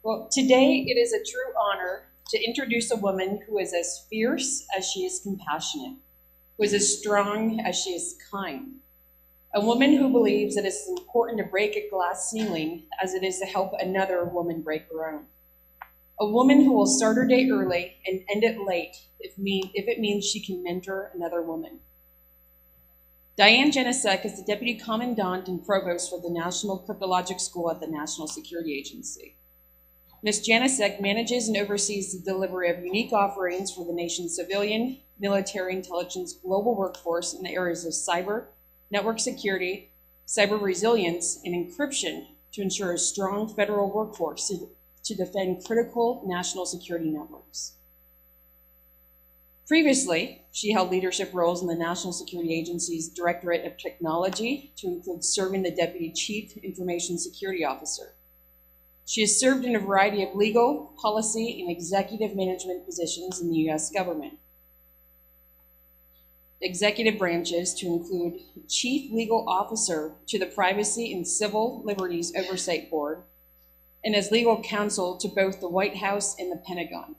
Well, today it is a true honor to introduce a woman who is as fierce as she is compassionate, who is as strong as she is kind. A woman who believes that it's important to break a glass ceiling as it is to help another woman break her own. A woman who will start her day early and end it late if it means she can mentor another woman. Diane Janosek is the Deputy Commandant and Provost for the National Cryptologic School at the National Security Agency. Ms. Janosek manages and oversees the delivery of unique offerings for the nation's civilian, military intelligence global workforce in the areas of cyber, network security, cyber resilience, and encryption to ensure a strong federal workforce to defend critical national security networks. Previously, she held leadership roles in the National Security Agency's Directorate of Technology to include serving the Deputy Chief Information Security Officer. She has served in a variety of legal, policy, and executive management positions in the U.S. government. Executive branches to include Chief Legal Officer to the Privacy and Civil Liberties Oversight Board, and as legal counsel to both the White House and the Pentagon.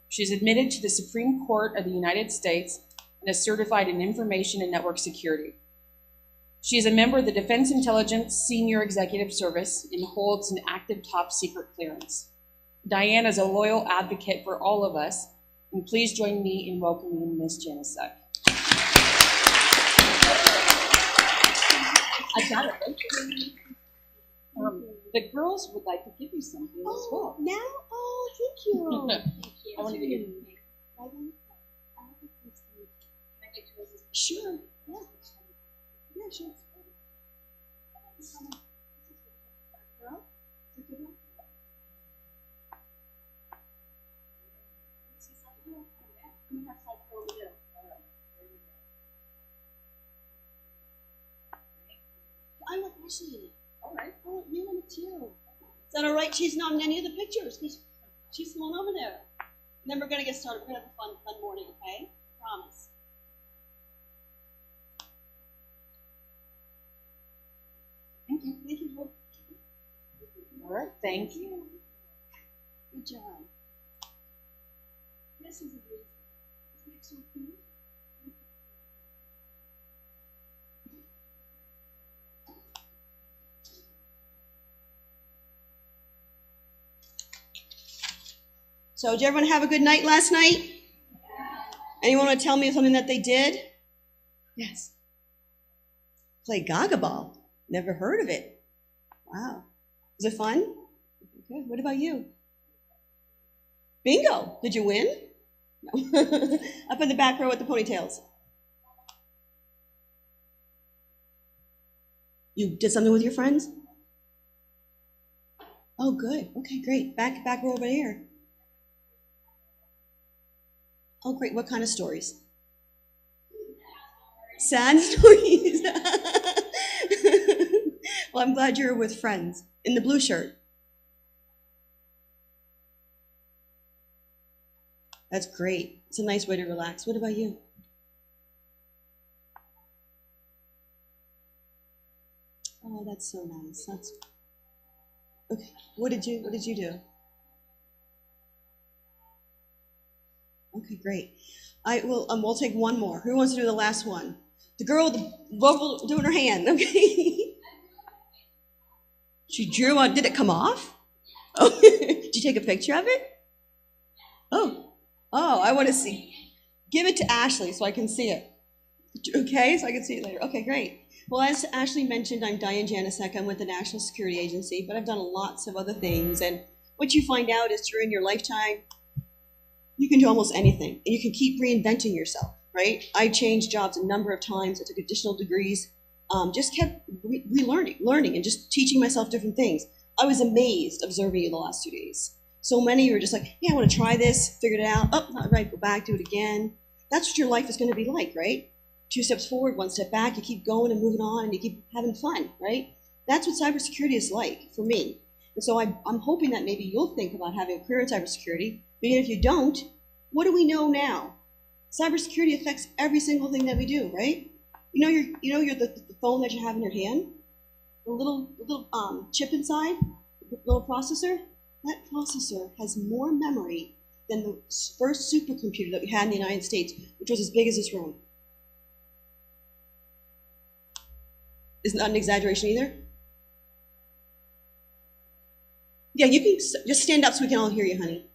She is admitted to the Supreme Court of the United States and is certified in information and network security. She is a member of the Defense Intelligence Senior Executive Service and holds an active top secret clearance. Diane is a loyal advocate for all of us, and please join me in welcoming Ms. Janosek. I got it, right? The girls would like to give you something as well. Now? Oh, thank you. Thank you. I want to give you. Sure. Yeah. Yeah, sure. I want Ashley. All right. Oh, you want it too. Is that all right? She's not in any of the pictures because she's the one over there. And then we're going to get started. We're going to have a fun morning, okay? Promise. Thank you. Thank you. All right. Thank you. Good job. This is amazing. Isn't it so cute? So, did everyone have a good night last night? Anyone want to tell me something that they did? Yes. Play Gaga Ball. Never heard of it. Wow. Was it fun? Good. What about you? Bingo. Did you win? No. Up in the back row with the ponytails. You did something with your friends? Oh, good. Okay, great. Back row over here. Oh, great. What kind of stories? Sad stories. Well, I'm glad you're with friends. In the blue shirt. That's great. It's a nice way to relax. What about you? Oh, that's so nice. That's okay. What did you do? Okay, great. I will. We'll take one more. Who wants to do the last one? The girl with the vocal doing her hand. Okay. She drew on. Did it come off? Oh, did you take a picture of it? Oh, I want to see. Give it to Ashley so I can see it. Okay, so I can see it later. Okay, great. Well, as Ashley mentioned, I'm Diane Janosek. I'm with the National Security Agency, but I've done lots of other things. And what you find out is during your lifetime, you can do almost anything, and you can keep reinventing yourself, right? I changed jobs a number of times. I took additional degrees, just kept learning, and just teaching myself different things. I was amazed observing you the last 2 days. So many of you are just like, yeah, I want to try this, figured it out. Oh, not right, go back, do it again. That's what your life is going to be like, right? 2 steps forward, 1 step back. You keep going and moving on, and you keep having fun, right? That's what cybersecurity is like for me. And so I'm hoping that maybe you'll think about having a career in cybersecurity. But even if you don't, what do we know now? Cybersecurity affects every single thing that we do, right? You know the phone that you have in your hand, the little chip inside, the little processor. That processor has more memory than the first supercomputer that we had in the United States, which was as big as this room. Isn't that an exaggeration either? Yeah, you can just stand up so we can all hear you, honey.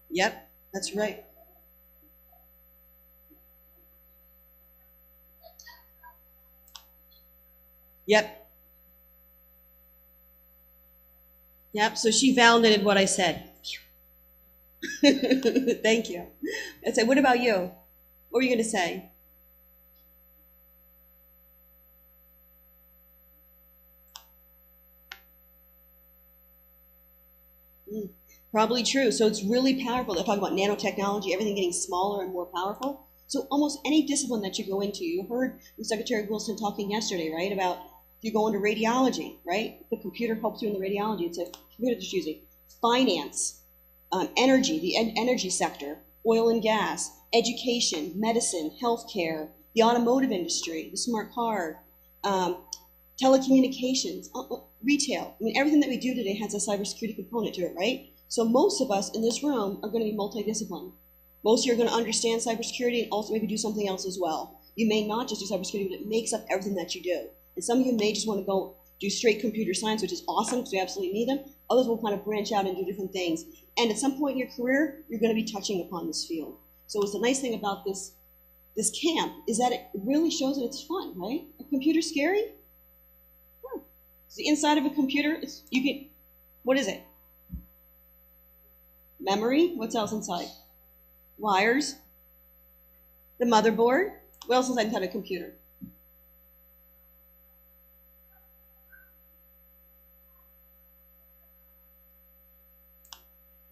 Yep, that's right. Yep. Yep, so she validated what I said. Thank you. I said, what about you? What were you going to say? Probably true. So it's really powerful. They're talking about nanotechnology, everything getting smaller and more powerful. So almost any discipline that you go into, you heard Secretary Wilson talking yesterday, right, about you go into radiology, right? The computer helps you in the radiology. It's a computer that's using finance, energy, the energy sector, oil and gas, education, medicine, healthcare, the automotive industry, the smart car, telecommunications, retail. I mean, everything that we do today has a cybersecurity component to it, right? So most of us in this room are going to be multidisciplined. Most of you are going to understand cybersecurity and also maybe do something else as well. You may not just do cybersecurity, but it makes up everything that you do. And some of you may just want to go do straight computer science, which is awesome because we absolutely need them. Others will kind of branch out and do different things. And at some point in your career, you're going to be touching upon this field. So what's the nice thing about this camp is that it really shows that it's fun, right? A computer scary? It's the inside of a computer. What is it? Memory. What's else inside? Wires. The motherboard. What else is inside a computer?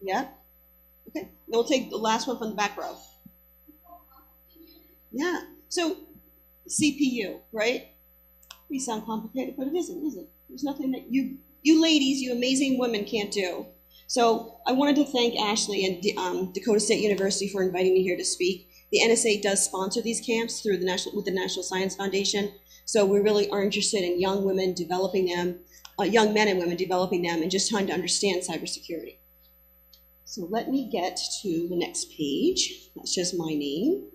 Yeah. Okay. Then we'll take the last one from the back row. Yeah. So CPU, right? May sound complicated, but it isn't, is it? There's nothing that you ladies, you amazing women can't do. So I wanted to thank Ashley and Dakota State University for inviting me here to speak. The NSA does sponsor these camps through with the National Science Foundation. So we really are interested in young women developing them, young men and women developing them, and just trying to understand cybersecurity. So let me get to the next page. That's just my name.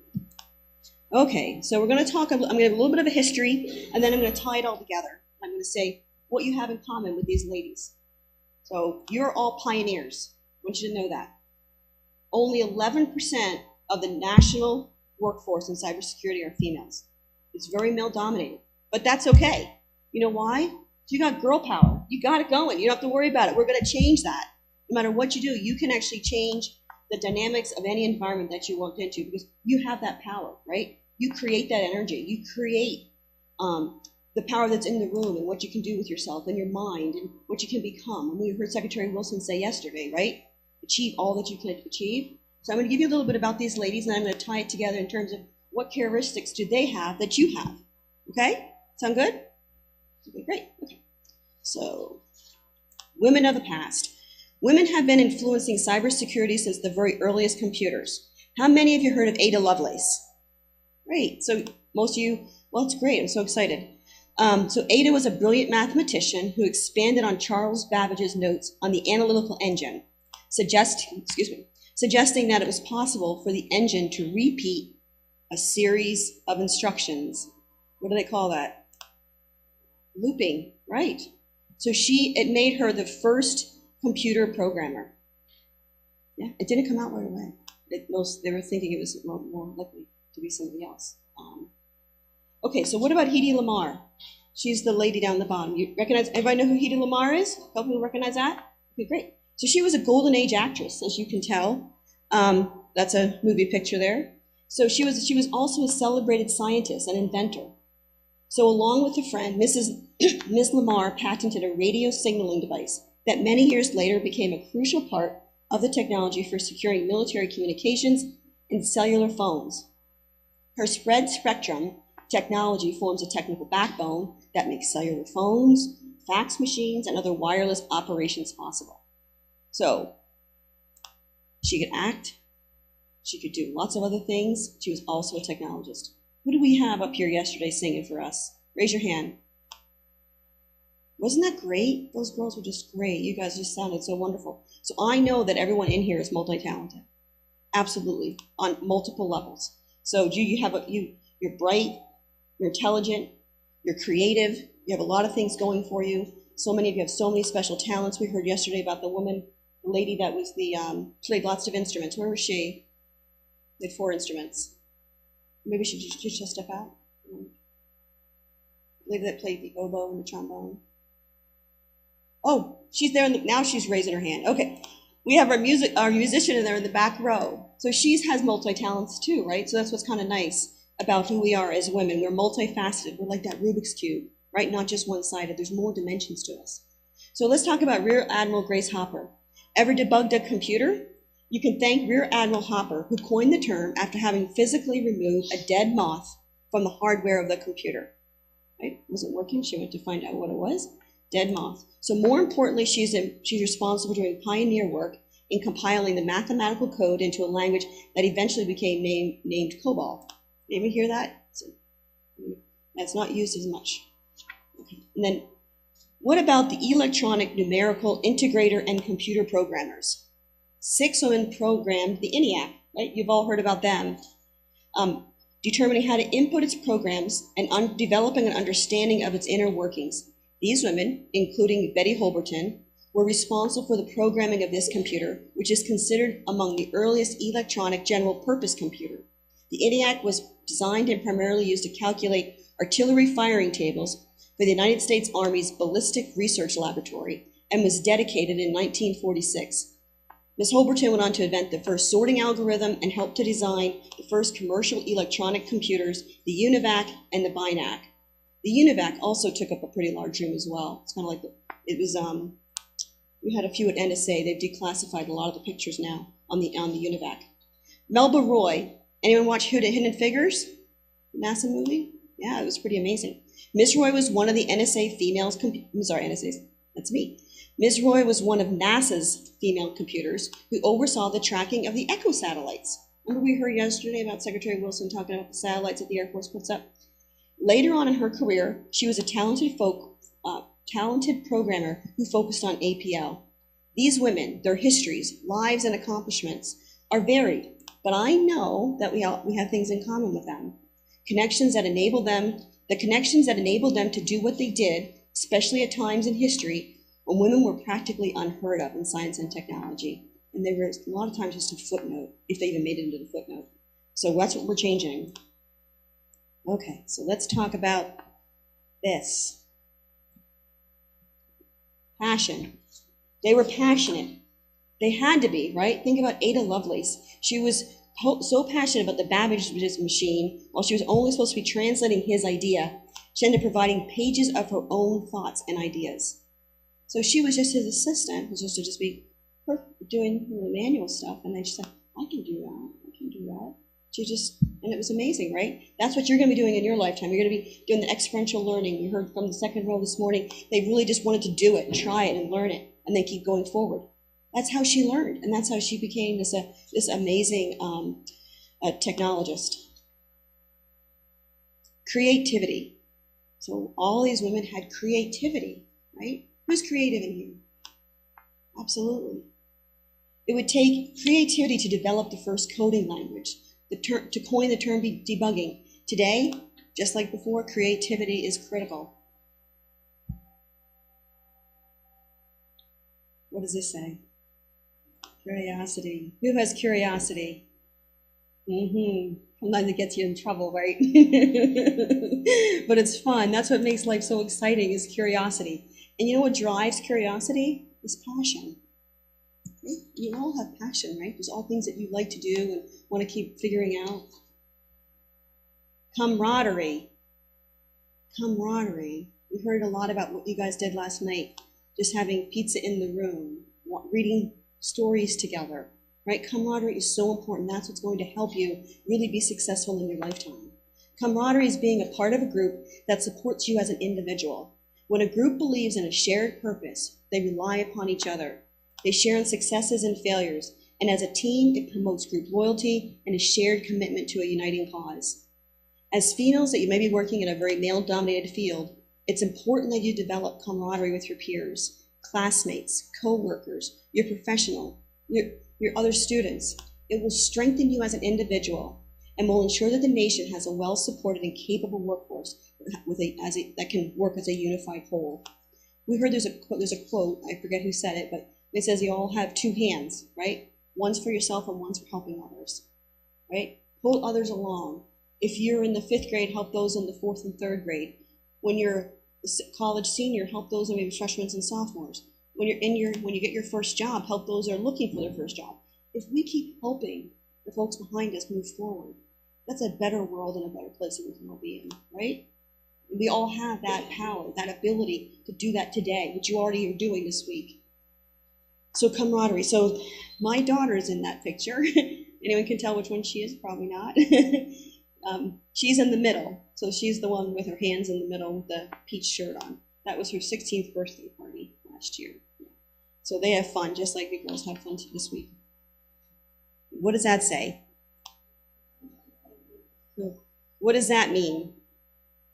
Okay, so we're going to talk, I'm going to have a little bit of a history, and then I'm going to tie it all together. I'm going to say what you have in common with these ladies. So you're all pioneers. I want you to know that. Only 11% of the national workforce in cybersecurity are females. It's very male-dominated, but that's okay. You know why? You got girl power. You got it going. You don't have to worry about it. We're going to change that. No matter what you do, you can actually change the dynamics of any environment that you walk into because you have that power, right? You create that energy. You create the power that's in the room and what you can do with yourself and your mind and what you can become. And we heard Secretary Wilson say yesterday, right? Achieve all that you can achieve. So I'm going to give you a little bit about these ladies, and then I'm going to tie it together in terms of what characteristics do they have that you have. Okay? Sound good? Okay, great. Okay. So, women of the past. Women have been influencing cybersecurity since the very earliest computers. How many of you heard of Ada Lovelace? Great. So most of you, well, it's great. I'm so excited. So Ada was a brilliant mathematician who expanded on Charles Babbage's notes on the analytical engine, suggesting that it was possible for the engine to repeat a series of instructions. What do they call that? Looping, right. So it made her the first computer programmer. Yeah, it didn't come out right away. They were thinking it was more likely to be somebody else. Okay, so what about Hedy Lamarr? She's the lady down the bottom. You recognize, everybody know who Hedy Lamarr is? A couple people recognize that? Okay, great. So she was a golden age actress, as you can tell. That's a movie picture there. So she was also a celebrated scientist and inventor. So along with a friend, Ms. Lamarr patented a radio signaling device that many years later became a crucial part of the technology for securing military communications and cellular phones. Her spread spectrum technology forms a technical backbone that makes cellular phones, fax machines, and other wireless operations possible. So she could act, She could do lots of other things. She was also a technologist. Who did we have up here yesterday singing for us? Raise your hand. Wasn't that great? Those girls were just great. You guys just sounded so wonderful. So I know that everyone in here is multi-talented. Absolutely, on multiple levels. So you're bright, you're intelligent, you're creative, you have a lot of things going for you. So many of you have so many special talents. We heard yesterday about the lady that was played lots of instruments. Where was she? They had 4 instruments. Maybe she just step out. The lady that played the oboe and the trombone. Oh, she's there. Now she's raising her hand. Okay. We have our musician in there in the back row. So she has multi-talents too, right? So that's what's kind of nice about who we are as women. We're multifaceted. We're like that Rubik's Cube, right? Not just one-sided. There's more dimensions to us. So let's talk about Rear Admiral Grace Hopper. Ever debugged a computer? You can thank Rear Admiral Hopper, who coined the term after having physically removed a dead moth from the hardware of the computer. Right? Wasn't working. She went to find out what it was. Dead moth. So more importantly, she's responsible for doing pioneer work in compiling the mathematical code into a language that eventually became named COBOL. Did you hear that? That's not used as much. Okay. And then, what about the electronic numerical integrator and computer programmers? 6 women programmed the ENIAC, right? You've all heard about them. Determining how to input its programs and developing an understanding of its inner workings. These women, including Betty Holberton, were responsible for the programming of this computer, which is considered among the earliest electronic general-purpose computer. The ENIAC was designed and primarily used to calculate artillery firing tables for the United States Army's Ballistic Research Laboratory and was dedicated in 1946. Ms. Holberton went on to invent the first sorting algorithm and helped to design the first commercial electronic computers, the UNIVAC and the BINAC. The UNIVAC also took up a pretty large room as well. It's kind of like, we had a few at NSA. They've declassified a lot of the pictures now on the UNIVAC. Melba Roy, anyone watch Hidden Figures? The NASA movie? Yeah, it was pretty amazing. Ms. Roy was one of the NSA females, NSA's, that's me. Ms. Roy was one of NASA's female computers who oversaw the tracking of the ECHO satellites. Remember we heard yesterday about Secretary Wilson talking about the satellites that the Air Force puts up? Later on in her career, she was a talented programmer who focused on APL. These women, their histories, lives, and accomplishments are varied, but I know that we have things in common with them. The connections that enabled them to do what they did, especially at times in history when women were practically unheard of in science and technology. And they were a lot of times just a footnote, if they even made it into the footnote. So that's what we're changing. Okay, so let's talk about this. Passion. They were passionate. They had to be, right? Think about Ada Lovelace. She was so passionate about the Babbage machine, while she was only supposed to be translating his idea, she ended up providing pages of her own thoughts and ideas. So she was just his assistant, was just to just be doing the manual stuff, and they just said, I can do that. And it was amazing, right? That's what you're going to be doing in your lifetime. You're going to be doing the experiential learning. You heard from the second row this morning. They really just wanted to do it and try it and learn it, and then keep going forward. That's how she learned, and that's how she became this amazing technologist. Creativity. So all these women had creativity, right? Who's creative in here? Absolutely. It would take creativity to develop the first coding language, to coin the term debugging. Today, just like before, creativity is critical. What does this say? Curiosity. Who has curiosity? Sometimes it gets you in trouble, right? But it's fun. That's what makes life so exciting, is curiosity. And you know what drives curiosity? Is passion. Right? You all have passion, right? There's all things that you like to do and want to keep figuring out. Camaraderie. Camaraderie. We heard a lot about what you guys did last night. Just having pizza in the room, reading stories together, right? Camaraderie is so important. That's what's going to help you really be successful in your lifetime. Camaraderie is being a part of a group that supports you as an individual. When a group believes in a shared purpose, they rely upon each other. They share in successes and failures, And as a team, it promotes group loyalty and a shared commitment to a uniting cause. As females that you may be working in a very male-dominated field, it's important that you develop camaraderie with your peers, classmates, co-workers, your professional, your other students. It will strengthen you as an individual and will ensure that the nation has a well-supported and capable workforce that can work as a unified whole. We heard there's a quote, I forget who said it, but it says you all have two hands, right? One's for yourself and one's for helping others, right? Pull others along. If you're in the 5th grade, help those in the 4th and 3rd grade. When you're a college senior, help those in maybe freshmen and sophomores. When you get your first job, help those that are looking for their first job. If we keep helping the folks behind us move forward, that's a better world and a better place that we can all be in, right? We all have that power, that ability to do that today, which you already are doing this week. So camaraderie. So my daughter's in that picture. Anyone can tell which one she is? Probably not. She's in the middle. So she's the one with her hands in the middle with the peach shirt on. That was her 16th birthday party last year. So they have fun, just like the girls had fun this week. What does that say? What does that mean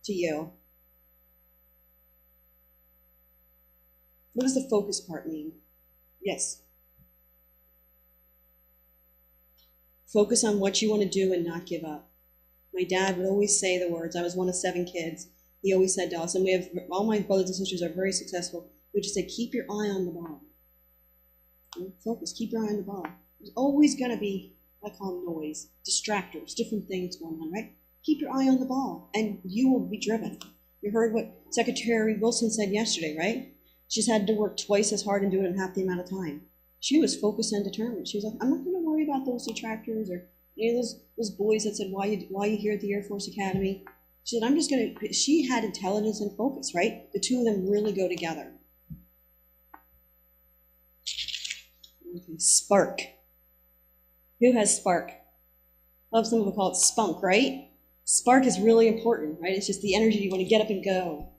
to you? What does the focus part mean? Yes. Focus on what you want to do and not give up. My dad would always say the words, I was one of 7 kids. He always said to us, and all my brothers and sisters are very successful, he would just say, keep your eye on the ball. Focus, keep your eye on the ball. There's always going to be, I call them noise, distractors, different things going on, right? Keep your eye on the ball, and you will be driven. You heard what Secretary Wilson said yesterday, right? She's had to work twice as hard and do it in half the amount of time. She was focused and determined. She was like, I'm not going to worry about those detractors or any of those boys that said, why you here at the Air Force Academy? She said, I'm just going to, she had intelligence and focus, right? The two of them really go together. Okay, spark. Who has spark? I love some people call it spunk, right? Spark is really important, right? It's just the energy you want to get up and go.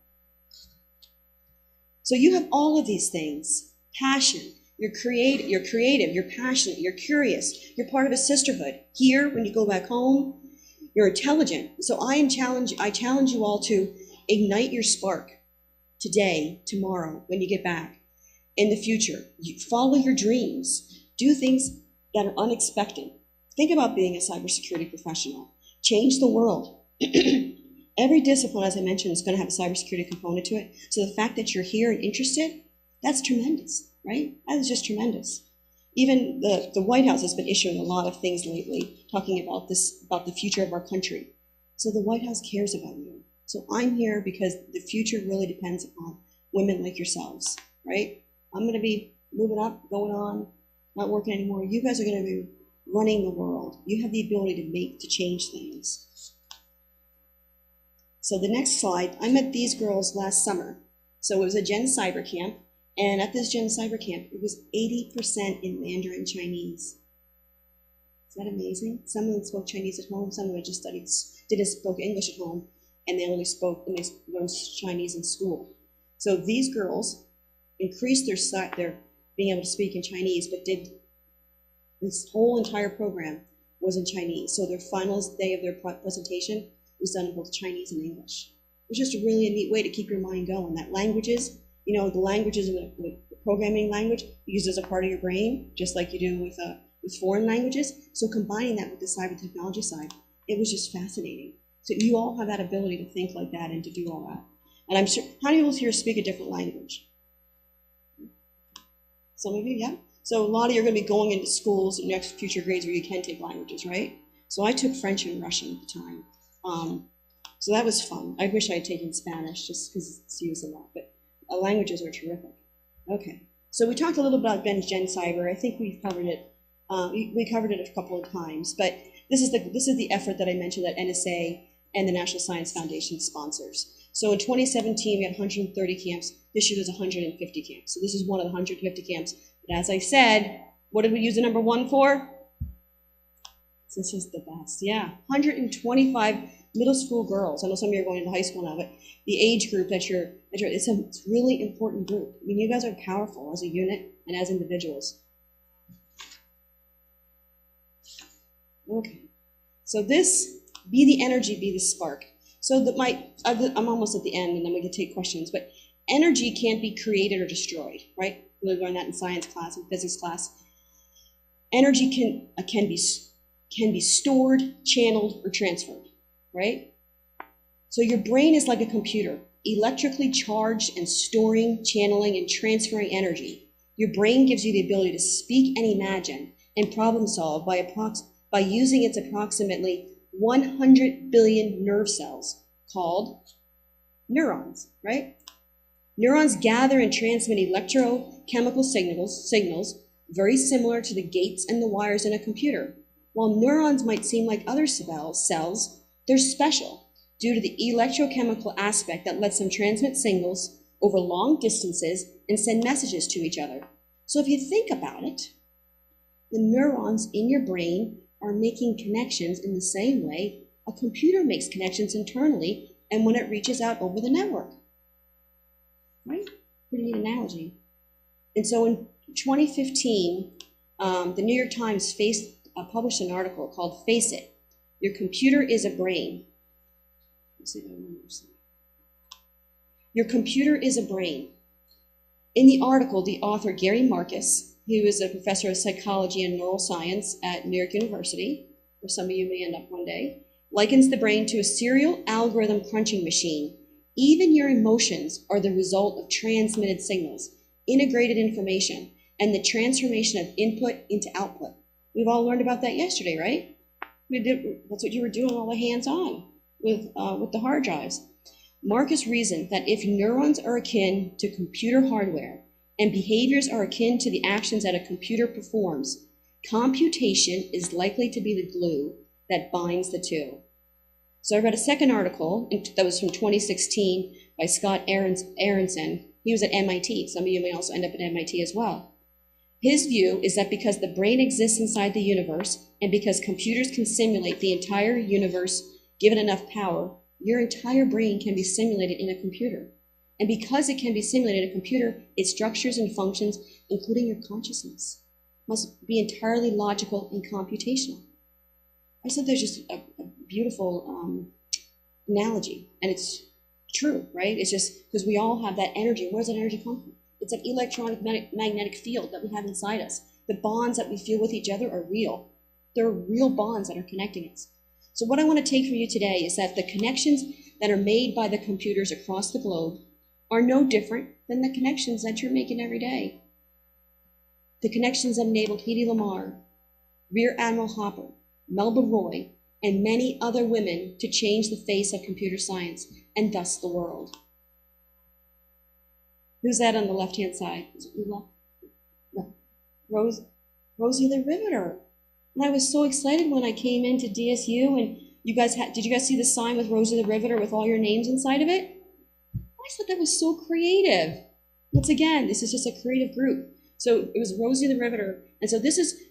So you have all of these things. Passion. You're creative, you're passionate, you're curious. You're part of a sisterhood. Here, when you go back home, you're intelligent. So I challenge you all to ignite your spark today, tomorrow, when you get back, in the future. You follow your dreams. Do things that are unexpected. Think about being a cybersecurity professional. Change the world. Every discipline, as I mentioned, is going to have a cybersecurity component to it. So the fact that you're here and interested, that's tremendous, right? That is just tremendous. Even the White House has been issuing a lot of things lately, talking about the future of our country. So the White House cares about you. So I'm here because the future really depends upon women like yourselves, right? I'm going to be moving up, going on, not working anymore. You guys are going to be running the world. You have the ability to change things. So the next slide, I met these girls last summer. So it was a Gen Cyber Camp, and at this Gen Cyber Camp, it was 80% in Mandarin Chinese. Is that amazing? Some of them spoke Chinese at home, some of them just spoke English at home, and they learned Chinese in school. So these girls increased their being able to speak in Chinese, but did this whole entire program was in Chinese. So their final day of their presentation was done in both Chinese and English. It was just really a neat way to keep your mind going. That languages, the languages of the programming language, used as a part of your brain, just like you do with foreign languages. So combining that with the cyber technology side, it was just fascinating. So you all have that ability to think like that and to do all that. And I'm sure, how many of you here speak a different language? Some of you, yeah? So a lot of you are going to be going into schools in next future grades where you can take languages, right? So I took French and Russian at the time. So that was fun. I wish I had taken Spanish just because it's used a lot, but languages are terrific. Okay, so we talked a little about Gen Cyber. I think we've covered it. We covered it a couple of times, but this is the effort that I mentioned that NSA and the National Science Foundation sponsors. So in 2017, we had 130 camps. This year, there's 150 camps. So this is one of the 150 camps. But as I said, what did we use the number 1 for? This is the best. Yeah, 125 middle school girls. I know some of you are going into high school now, but the age group it's a really important group. I mean, you guys are powerful as a unit and as individuals. Okay. So this, be the energy, be the spark. So that I'm almost at the end, and then we can take questions, but energy can't be created or destroyed, right? We learned that in science class and physics class. Energy can be stored, channeled, or transferred, right? So your brain is like a computer, electrically charged and storing, channeling, and transferring energy. Your brain gives you the ability to speak and imagine and problem solve by using its approximately 100 billion nerve cells called neurons, right? Neurons gather and transmit electrochemical signals very similar to the gates and the wires in a computer. While neurons might seem like other cells, they're special due to the electrochemical aspect that lets them transmit signals over long distances and send messages to each other. So if you think about it, the neurons in your brain are making connections in the same way a computer makes connections internally and when it reaches out over the network. Right? Pretty neat analogy. And so in 2015, the New York Times published an article called Face It, Your Computer is a Brain. Let's see that one more slide. Your computer is a brain. In the article, the author, Gary Marcus, who is a professor of psychology and neuroscience at New York University, where some of you may end up one day, likens the brain to a serial algorithm crunching machine. Even your emotions are the result of transmitted signals, integrated information, and the transformation of input into output. We've all learned about that yesterday, right? That's what you were doing all the hands-on with the hard drives. Marcus reasoned that if neurons are akin to computer hardware and behaviors are akin to the actions that a computer performs, computation is likely to be the glue that binds the two. So I read a second article that was from 2016 by Scott Aronson. He was at MIT. Some of you may also end up at MIT as well. His view is that because the brain exists inside the universe and because computers can simulate the entire universe given enough power, your entire brain can be simulated in a computer. And because it can be simulated in a computer, its structures and functions, including your consciousness, must be entirely logical and computational. I said there's just a beautiful analogy, and it's true, right? It's just because we all have that energy. Where does that energy come from? It's an electronic magnetic field that we have inside us. The bonds that we feel with each other are real. There are real bonds that are connecting us. So what I want to take from you today is that the connections that are made by the computers across the globe are no different than the connections that you're making every day. The connections that enabled Hedy Lamarr, Rear Admiral Hopper, Melba Roy, and many other women to change the face of computer science and thus the world. Who's that on the left-hand side? Is it left? No. Rosie the Riveter. And I was so excited when I came into DSU and did you guys see the sign with Rosie the Riveter with all your names inside of it? I thought that was so creative. Once again, this is just a creative group. So it was Rosie the Riveter. And so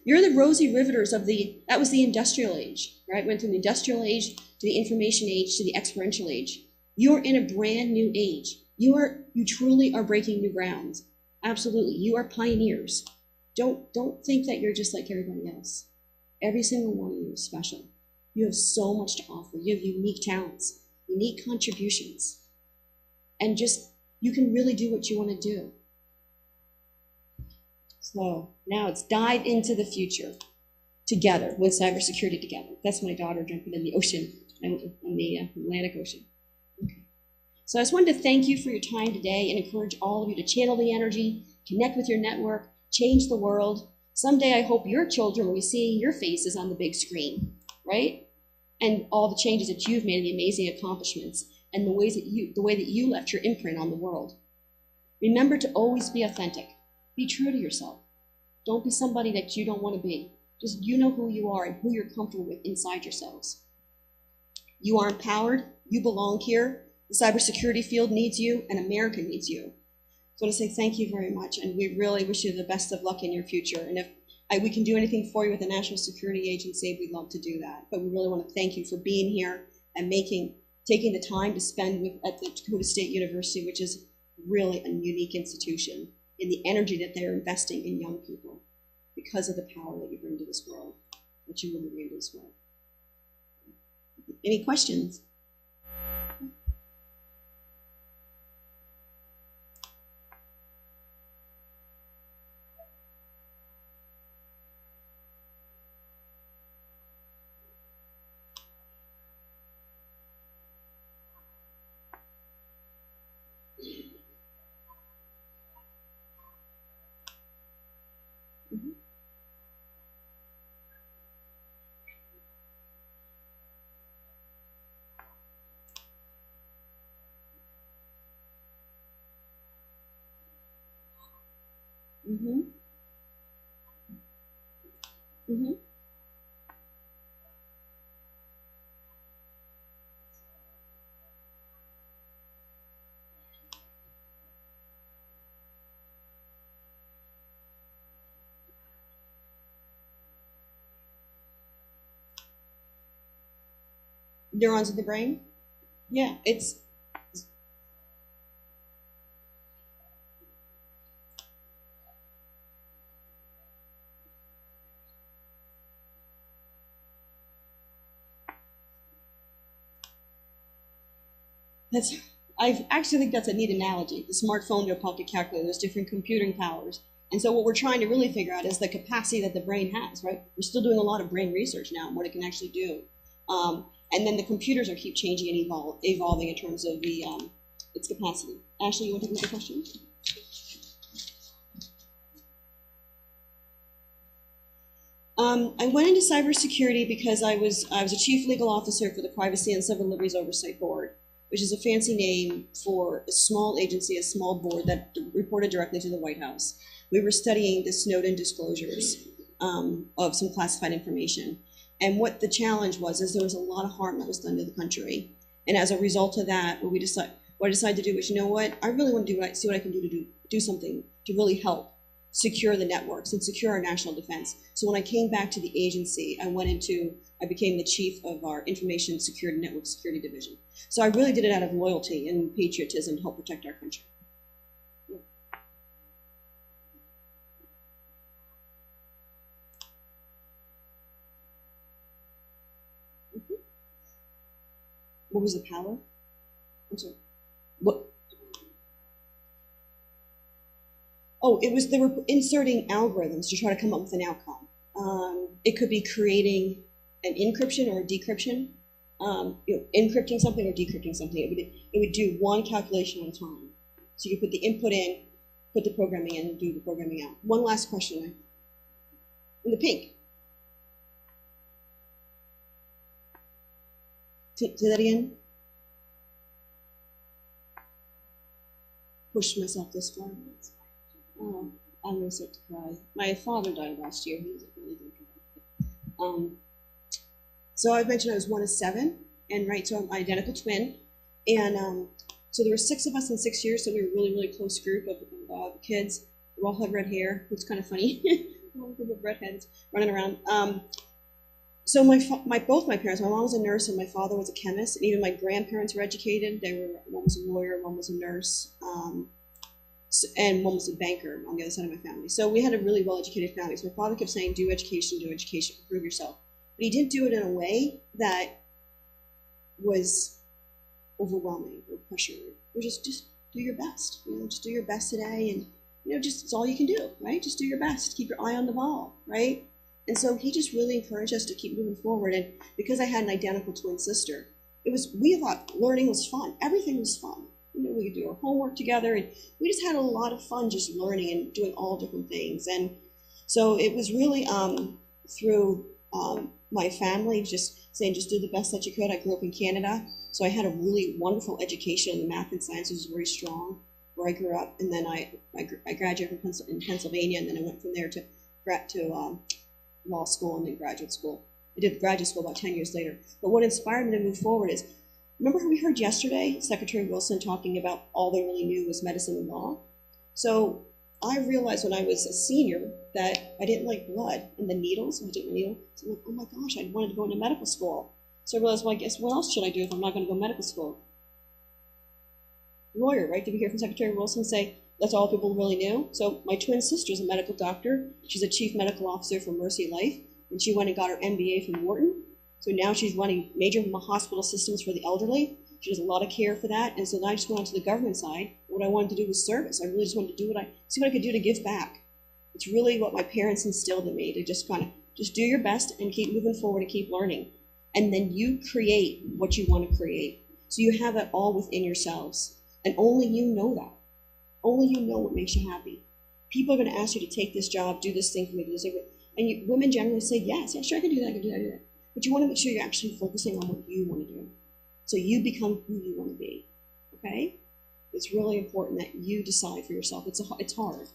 you're the Rosie Riveters that was the industrial age, right? Went from the industrial age to the information age to the experiential age. You're in a brand new age. You truly are breaking new grounds. Absolutely. You are pioneers. Don't think that you're just like everybody else. Every single one of you is special. You have so much to offer. You have unique talents, unique contributions. And you can really do what you want to do. So now let's dive into the future together with cybersecurity together. That's my daughter jumping in the ocean, in the Atlantic Ocean. Okay. So I just wanted to thank you for your time today and encourage all of you to channel the energy, connect with your network, change the world. Someday I hope your children will be seeing your faces on the big screen, right? And all the changes that you've made and the amazing accomplishments and the way that you left your imprint on the world. Remember to always be authentic. Be true to yourself. Don't be somebody that you don't want to be. Just you know who you are and who you're comfortable with inside yourselves. You are empowered. You belong here. The cybersecurity field needs you, and America needs you. So I want to say thank you very much, and we really wish you the best of luck in your future. And if we can do anything for you with the National Security Agency, we'd love to do that. But we really want to thank you for being here and taking the time to spend at the Dakota State University, which is really a unique institution, in the energy that they're investing in young people because of the power that you bring to this world. that you will read as well. Any questions? Mm-hmm. Mm-hmm. Neurons in the brain? Yeah, it's I actually think that's a neat analogy. The smartphone to a pocket calculator, there's different computing powers. And so what we're trying to really figure out is the capacity that the brain has, right? We're still doing a lot of brain research now on what it can actually do. And then the computers are keep changing and evolving in terms of the its capacity. Ashley, you want to take another question? I went into cybersecurity because I was a chief legal officer for the Privacy and Civil Liberties Oversight Board, which is a fancy name for a small agency, a small board that reported directly to the White House. We were studying the Snowden disclosures of some classified information. And what the challenge was is there was a lot of harm that was done to the country. And as a result of that, what I decided to do was, you know what, I really want to see what I can do to do something to really help secure the networks and secure our national defense. So when I came back to the agency, I became the chief of our Information Security Network Security Division. So I really did it out of loyalty and patriotism to help protect our country. Yeah. Mm-hmm. What was the power? I'm sorry. What? Oh, they were inserting algorithms to try to come up with an outcome. It could be creating an encryption or a decryption, encrypting something or decrypting something. It would do one calculation at a time. So you put the input in, put the programming in, and do the programming out. One last question. In the pink. Say that again. Pushed myself this far. Oh, I'm going to start to cry. My father died last year. He was a really good guy. So I mentioned I was one of 7, and right, so I'm an identical twin. And so there were 6 of us in 6 years, so we were a really, really close group of kids. We all had red hair. It's kind of funny. All a group of redheads running around. So both my parents, my mom was a nurse and my father was a chemist, and even my grandparents were educated. One was a lawyer, one was a nurse. And one was a banker on the other side of my family. So we had a really well-educated family. So my father kept saying, do education, prove yourself. But he didn't do it in a way that was overwhelming or pressuring. It was just do your best. Just do your best today, and just it's all you can do, right? Just do your best. Keep your eye on the ball, right? And so he just really encouraged us to keep moving forward. And because I had an identical twin sister, we thought learning was fun. Everything was fun. We could do our homework together, and we just had a lot of fun just learning and doing all different things. And so it was really through my family just saying, just do the best that you could. I grew up in Canada, so I had a really wonderful education. The math and science was very strong where I grew up. And then I graduated in Pennsylvania, and then I went from there to law school and then graduate school. I did graduate school about 10 years later. But what inspired me to move forward is, remember how we heard yesterday Secretary Wilson talking about all they really knew was medicine and law? So I realized when I was a senior that I didn't like blood and the needles. I didn't needle. So I'm like, oh my gosh, I wanted to go into medical school. So I realized, well, I guess what else should I do if I'm not going to go to medical school? Lawyer, right? Did we hear from Secretary Wilson say that's all people really knew? So my twin sister's a medical doctor. She's a chief medical officer for Mercy Life. and she went and got her MBA from Wharton. So now she's running major hospital systems for the elderly. She does a lot of care for that. And so then I just went on to the government side. What I wanted to do was service. I really just wanted to do see what I could do to give back. It's really what my parents instilled in me, to just kind of just do your best and keep moving forward and keep learning. And then you create what you want to create. So you have that all within yourselves. And only you know that. Only you know what makes you happy. People are going to ask you to take this job, do this thing for me, do this thing. And women generally say, yes, yeah, sure, I can do that, I can do that, I can do that. But you want to make sure you're actually focusing on what you want to do. So you become who you want to be, okay? It's really important that you decide for yourself. It's hard.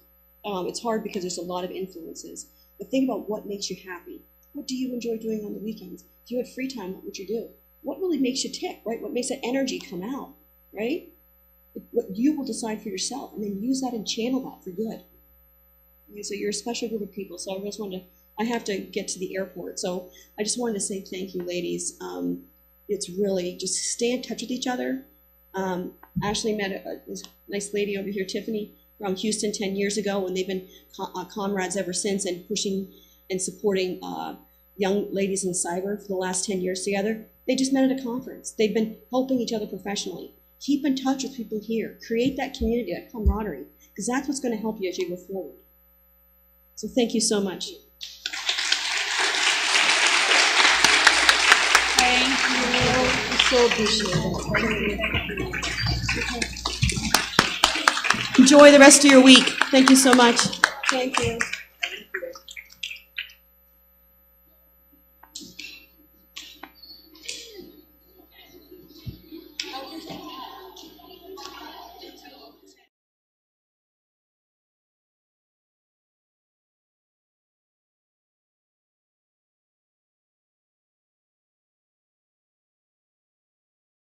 It's hard because there's a lot of influences. But think about what makes you happy. What do you enjoy doing on the weekends? If you had free time, what would you do? What really makes you tick, right? What makes that energy come out, right? What you will decide for yourself, and then use that and channel that for good. Okay, so you're a special group of people. So I have to get to the airport. So I just wanted to say thank you, ladies. It's really just stay in touch with each other. Ashley met this nice lady over here, Tiffany, from Houston 10 years ago, and they've been comrades ever since, and pushing and supporting young ladies in cyber for the last 10 years together. They just met at a conference. They've been helping each other professionally. Keep in touch with people here. Create that community, that camaraderie, because that's what's going to help you as you go forward. So thank you so much. Thank you. So appreciate it. Enjoy the rest of your week. Thank you so much. Thank you.